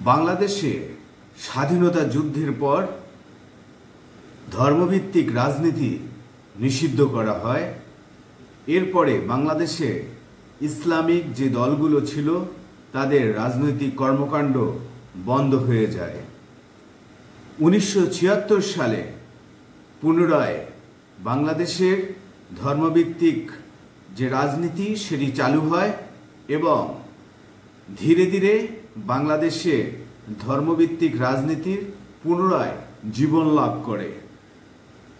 বাংলাদেশে স্বাধীনতা যুদ্ধের পর ধর্মভিত্তিক রাজনীতি নিষিদ্ধ করা হয়। এরপরে বাংলাদেশে ইসলামিক যে দলগুলো ছিল তাদের রাজনৈতিক কর্মকাণ্ড বন্ধ হয়ে যায়। 1976 সালে পুনরায় বাংলাদেশের ধর্মভিত্তিক যে রাজনীতি সেটি চালু হয় এবং ধীরে ধীরে বাংলাদেশে ধর্মভিত্তিক রাজনীতির পুনরায় জীবন লাভ করে।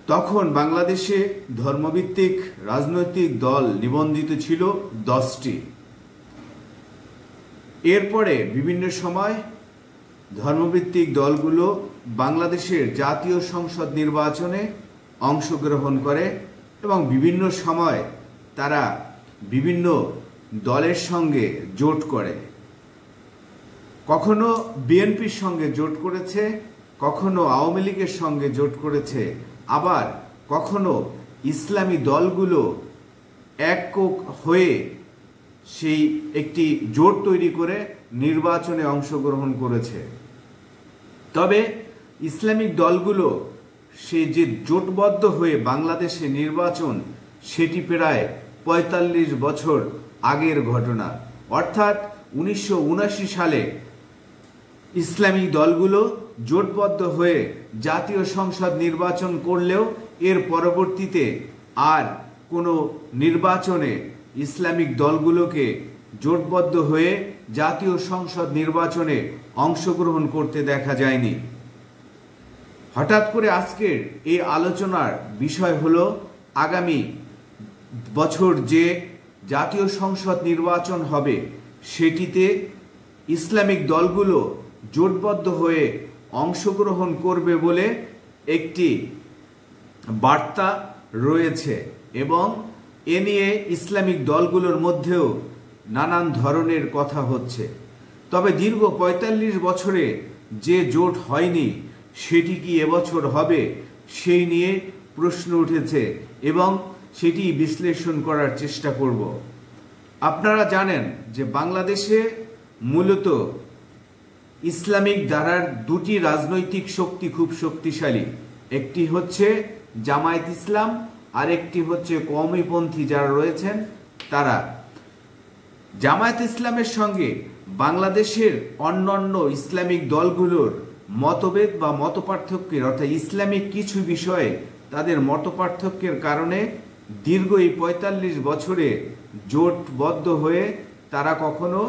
তখন বাংলাদেশে ধর্মভিত্তিক রাজনৈতিক দল নিবন্ধিত ছিল 10টি। এরপরে বিভিন্ন সময় ধর্মভিত্তিক দলগুলো বাংলাদেশের জাতীয় সংসদ নির্বাচনে অংশগ্রহণ করে এবং বিভিন্ন সময় তারা বিভিন্ন দলের সঙ্গে জোট করে। কখনো বিএনপির সঙ্গে জোট করেছে, কখনো আওয়ামী লীগের সঙ্গে জোট করেছে, আবার কখনো ইসলামী দলগুলো একক হয়ে সেই একটি জোট তৈরি করে নির্বাচনে অংশগ্রহণ করেছে। তবে ইসলামিক দলগুলো সেই যে জোটবদ্ধ হয়ে বাংলাদেশে নির্বাচন, সেটি প্রায় 45 বছর আগের ঘটনা। অর্থাৎ 1979 সালে ইসলামিক দলগুলো জোটবদ্ধ হয়ে জাতীয় সংসদ নির্বাচন করলেও এর পরবর্তীতে আর কোনো নির্বাচনে ইসলামিক দলগুলোকে জোটবদ্ধ হয়ে জাতীয় সংসদ নির্বাচনে অংশগ্রহণ করতে দেখা যায়নি। হঠাৎ করে আজকের এই আলোচনার বিষয় হলো আগামী বছর যে জাতীয় সংসদ নির্বাচন হবে সেটিতে ইসলামিক দলগুলো জোটবদ্ধ হয়ে অংশগ্রহণ করবে বলে একটি বার্তা রয়েছে এবং এ নিয়ে ইসলামিক দলগুলোর মধ্যেও নানান ধরনের কথা হচ্ছে। তবে দীর্ঘ 45 বছরে যে জোট হয়নি সেটি কি এবছর হবে, সেই নিয়ে প্রশ্ন উঠেছে এবং সেটি বিশ্লেষণ করার চেষ্টা করব। আপনারা জানেন যে বাংলাদেশে মূলত ইসলামিক ধারার দুটি রাজনৈতিক শক্তি খুব শক্তিশালী। একটি হচ্ছে জামায়াত ইসলাম আর একটি হচ্ছে কওমিপন্থী যারা রয়েছেন তারা। জামায়াত ইসলামের সঙ্গে বাংলাদেশের অন্যান্য ইসলামিক দলগুলোর মতভেদ বা মতপার্থক্যের অর্থাৎ ইসলামিক কিছু বিষয়ে তাদের মতপার্থক্যের কারণে দীর্ঘ এই 45 বছরে জোটবদ্ধ হয়ে তারা কখনো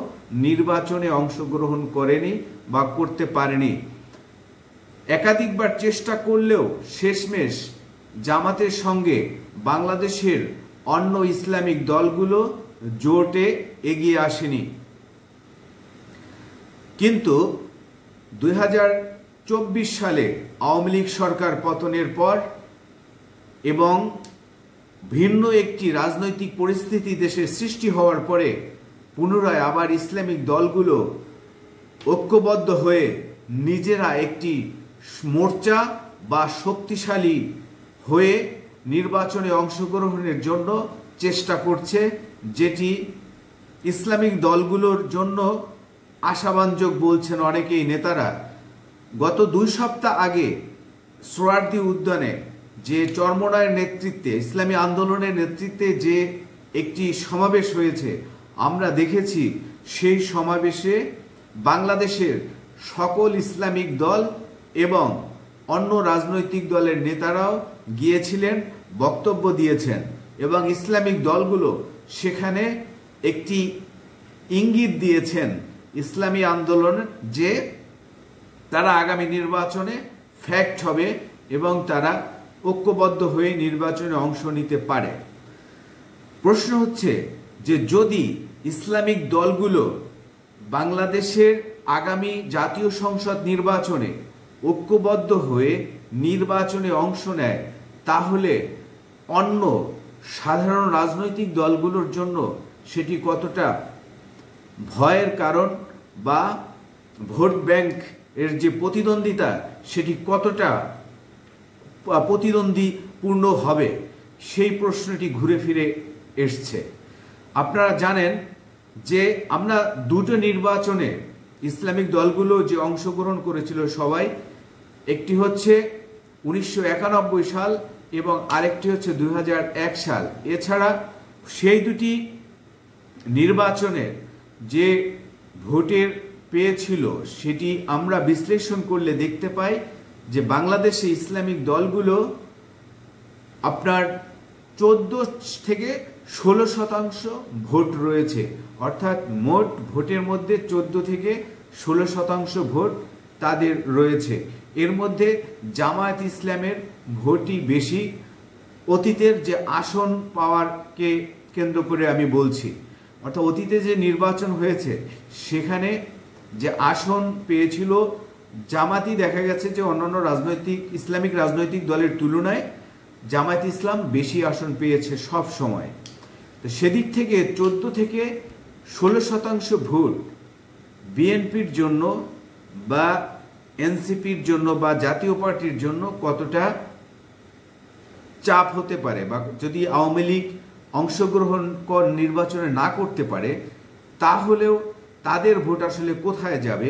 নির্বাচনে অংশগ্রহণ করেনি বা করতে পারেনি। একাধিকবার চেষ্টা করলেও শেষমেশ জামাতের সঙ্গে বাংলাদেশের অন্য ইসলামিক দলগুলো জোটে এগিয়ে আসেনি। কিন্তু 2024 সালে আওয়ামী লীগ সরকার পতনের পর এবং ভিন্ন একটি রাজনৈতিক পরিস্থিতি দেশে সৃষ্টি হওয়ার পরে পুনরায় আবার ইসলামিক দলগুলো ঐক্যবদ্ধ হয়ে নিজেরা একটি মোর্চা বা শক্তিশালী হয়ে নির্বাচনে অংশগ্রহণের জন্য চেষ্টা করছে, যেটি ইসলামিক দলগুলোর জন্য আশাব্যঞ্জক বলছেন অনেকেই নেতারা। গত 2 সপ্তাহ আগে সোহরাওয়ার্দী উদ্যানে যে চরমোনাইয়ের নেতৃত্বে ইসলামী আন্দোলনের নেতৃত্বে যে একটি সমাবেশ হয়েছে আমরা দেখেছি, সেই সমাবেশে বাংলাদেশের সকল ইসলামিক দল এবং অন্য রাজনৈতিক দলের নেতারাও গিয়েছিলেন, বক্তব্য দিয়েছেন এবং ইসলামিক দলগুলো সেখানে একটি ইঙ্গিত দিয়েছেন ইসলামী আন্দোলন যে তারা আগামী নির্বাচনে ফ্যাক্ট হবে এবং তারা ঐক্যবদ্ধ হয়ে নির্বাচনে অংশ নিতে পারে। প্রশ্ন হচ্ছে যে যদি ইসলামিক দলগুলো বাংলাদেশের আগামী জাতীয় সংসদ নির্বাচনে ঐক্যবদ্ধ হয়ে নির্বাচনে অংশ নেয়, তাহলে অন্য সাধারণ রাজনৈতিক দলগুলোর জন্য সেটি কতটা ভয়ের কারণ বা ভোট ব্যাংক এর যে প্রতিদ্বন্দ্বিতা সেটি কতটা প্রতিদ্বন্দ্বীপূর্ণ হবে, সেই প্রশ্নটি ঘুরে ফিরে এসছে। আপনারা জানেন যে আমরা দুটো নির্বাচনে ইসলামিক দলগুলো যে অংশগ্রহণ করেছিল সবাই, একটি হচ্ছে 1991 সাল এবং আরেকটি হচ্ছে 2001 সাল। এছাড়া সেই দুটি নির্বাচনের যে ভোটের পেয়েছিল সেটি আমরা বিশ্লেষণ করলে দেখতে পাই যে বাংলাদেশে ইসলামিক দলগুলো আপনার 14 থেকে 16% ভোট রয়েছে, অর্থাৎ মোট ভোটের মধ্যে 14 থেকে 16% ভোট তাদের রয়েছে। এর মধ্যে জামায়াত ইসলামের ভোটই বেশি। অতীতের যে আসন পাওয়ারকে কেন্দ্র করে আমি বলছি, অর্থাৎ অতীতে যে নির্বাচন হয়েছে সেখানে যে আসন পেয়েছিল জামাতই, দেখা গেছে যে অন্যান্য ইসলামিক রাজনৈতিক দলের তুলনায় জামায়াত ইসলাম বেশি আসন পেয়েছে সব সময়। তো সেদিক থেকে 14 থেকে 16% ভোট বিএনপির জন্য বা এনসিপির জন্য বা জাতীয় পার্টির জন্য কতটা চাপ হতে পারে, বা যদি আওয়ামী লীগ অংশগ্রহণ নির্বাচনে না করতে পারে তাহলেও তাদের ভোট আসলে কোথায় যাবে,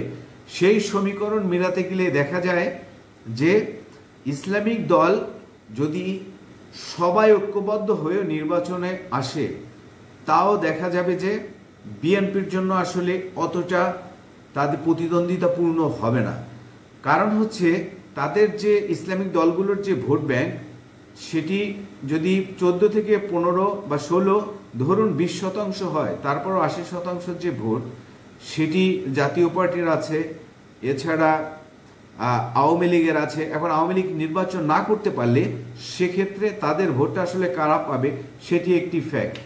সেই সমীকরণ মেলাতে গেলে দেখা যায় যে ইসলামিক দল যদি সবাই ঐক্যবদ্ধ হয়ে নির্বাচনে আসে তাও দেখা যাবে যে বিএনপির জন্য আসলে অতটা তাদের প্রতিদ্বন্দ্বিতাপূর্ণ হবে না। কারণ হচ্ছে তাদের যে ইসলামিক দলগুলোর যে ভোট ব্যাংক সেটি যদি 14 থেকে 15 বা 16 ধরুন 20% হয়, তারপরও 80% যে ভোট সেটি জাতীয় পার্টির আছে, এছাড়া আওয়ামী লীগের আছে। এখন আওয়ামী লীগ নির্বাচন না করতে পারলে সেক্ষেত্রে তাদের ভোটটা আসলে কারা পাবে সেটি একটি ফ্যাক্ট।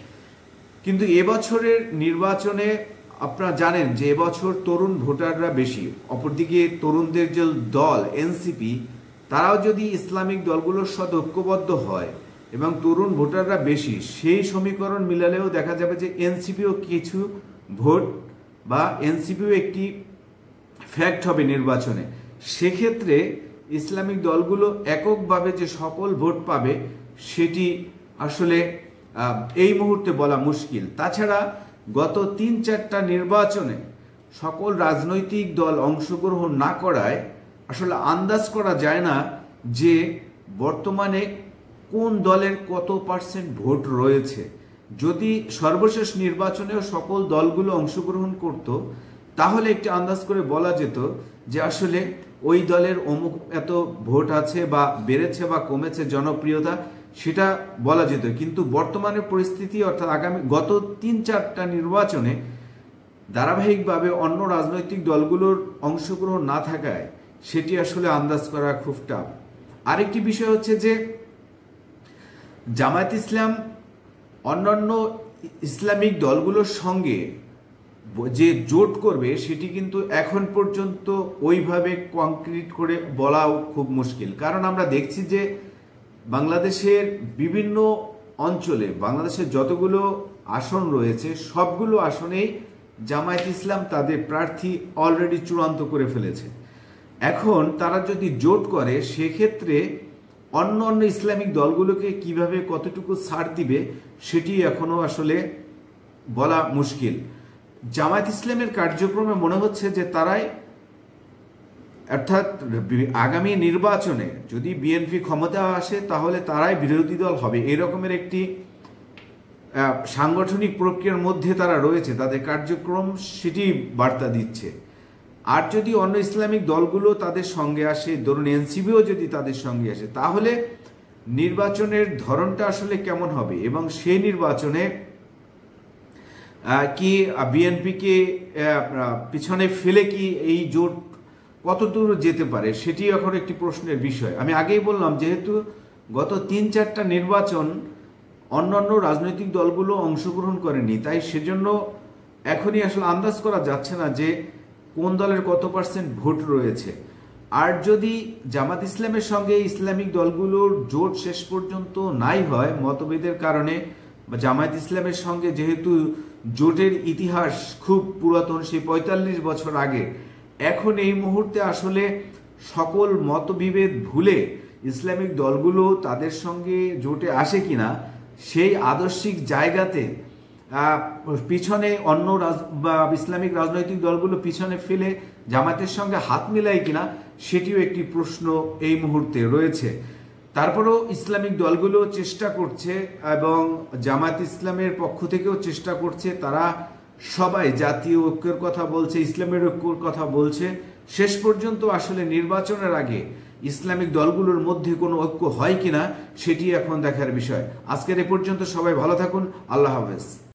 কিন্তু এবছরের নির্বাচনে আপনারা জানেন যে এবছর তরুণ ভোটাররা বেশি, অপরদিকে তরুণদের যে দল এনসিপি তারাও যদি ইসলামিক দলগুলোর সাথে ঐক্যবদ্ধ হয় এবং তরুণ ভোটাররা বেশি, সেই সমীকরণ মিলালেও দেখা যাবে যে এনসিপিও কিছু ভোট বা এনসিপিও একটি ফ্যাক্ট হবে নির্বাচনে। সেক্ষেত্রে ইসলামিক দলগুলো এককভাবে যে সকল ভোট পাবে সেটি আসলে এই মুহূর্তে বলা মুশকিল। তাছাড়া গত 3-4টা নির্বাচনে সকল রাজনৈতিক দল অংশগ্রহণ না করায় আসলে আন্দাজ করা যায় না যে বর্তমানে কোন দলের কত পার্সেন্ট ভোট রয়েছে। যদি সর্বশেষ নির্বাচনেও সকল দলগুলো অংশগ্রহণ করত তাহলে একটি আন্দাজ করে বলা যেত যে আসলে ওই দলের অমুক এত ভোট আছে বা বেড়েছে বা কমেছে জনপ্রিয়তা, সেটা বলা যেত। কিন্তু বর্তমানের পরিস্থিতি অর্থাৎ গত 3-4টা নির্বাচনে ধারাবাহিকভাবে অন্য রাজনৈতিক দলগুলোর অংশগ্রহণ না থাকায় সেটি আসলে আন্দাজ করা খুব টাফ। আরেকটি বিষয় হচ্ছে যে জামায়াত ইসলাম অন্যান্য ইসলামিক দলগুলোর সঙ্গে যে জোট করবে সেটি কিন্তু এখন পর্যন্ত ওইভাবে কংক্রিট করে বলাও খুব মুশকিল। কারণ আমরা দেখছি যে বাংলাদেশের বিভিন্ন অঞ্চলে বাংলাদেশের যতগুলো আসন রয়েছে সবগুলো আসনেই জামায়াত ইসলাম তাদের প্রার্থী অলরেডি চূড়ান্ত করে ফেলেছে। এখন তারা যদি জোট করে সেক্ষেত্রে অন্য অন্য ইসলামিক দলগুলোকে কিভাবে কতটুকু ছাড় দিবে সেটি এখনো আসলে বলা মুশকিল। জামায়াত ইসলামের কার্যক্রমে মনে হচ্ছে যে তারাই, অর্থাৎ আগামী নির্বাচনে যদি বিএনপি ক্ষমতা আসে তাহলে তারাই বিরোধী দল হবে, এরকমের একটি সাংগঠনিক প্রক্রিয়ার মধ্যে তারা রয়েছে, তাদের কার্যক্রম সেটি বার্তা দিচ্ছে। আর যদি অন্য ইসলামিক দলগুলো তাদের সঙ্গে আসে, ধরুন এনসিপিও যদি তাদের সঙ্গে আসে, তাহলে নির্বাচনের ধরনটা আসলে কেমন হবে এবং সেই নির্বাচনে কি বিএনপিকে পিছনে ফেলে কি এই জোট কতদূর যেতে পারে সেটি এখন একটি প্রশ্নের বিষয়। আমি আগেই বললাম যেহেতু গত 3-4টা নির্বাচন অন্যান্য রাজনৈতিক দলগুলো অংশগ্রহণ করেনি, তাই সেজন্য এখনই আসলে আন্দাজ করা যাচ্ছে না যে কোন দলের কত পার্সেন্ট ভোট রয়েছে। আর যদি জামাত ইসলামের সঙ্গে ইসলামিক দলগুলোর জোট শেষ পর্যন্ত নাই হয় মতভেদের কারণে, বা জামায়াত ইসলামের সঙ্গে যেহেতু জোটের ইতিহাস খুব পুরাতন, সেই 45 বছর আগে, এখন এই মুহূর্তে আসলে সকল মতবিভেদ ভুলে ইসলামিক দলগুলো তাদের সঙ্গে জোটে আসে কিনা সেই আদর্শিক জায়গাতে পিছনে অন্য বা ইসলামিক রাজনৈতিক দলগুলো পিছনে ফেলে জামাতের সঙ্গে হাত মিলায় কিনা, সেটিও একটি প্রশ্ন এই মুহূর্তে রয়েছে। তারপরেও ইসলামিক দলগুলো চেষ্টা করছে এবং জামাত ইসলামের পক্ষ থেকেও চেষ্টা করছে, তারা সবাই জাতীয় ঐক্যের কথা বলছে, ইসলামের ঐক্যের কথা বলছে। শেষ পর্যন্ত আসলে নির্বাচনের আগে ইসলামিক দলগুলোর মধ্যে কোনো ঐক্য হয় কিনা সেটি এখন দেখার বিষয়। আজকের এ পর্যন্ত, সবাই ভালো থাকুন, আল্লাহ হাফেজ।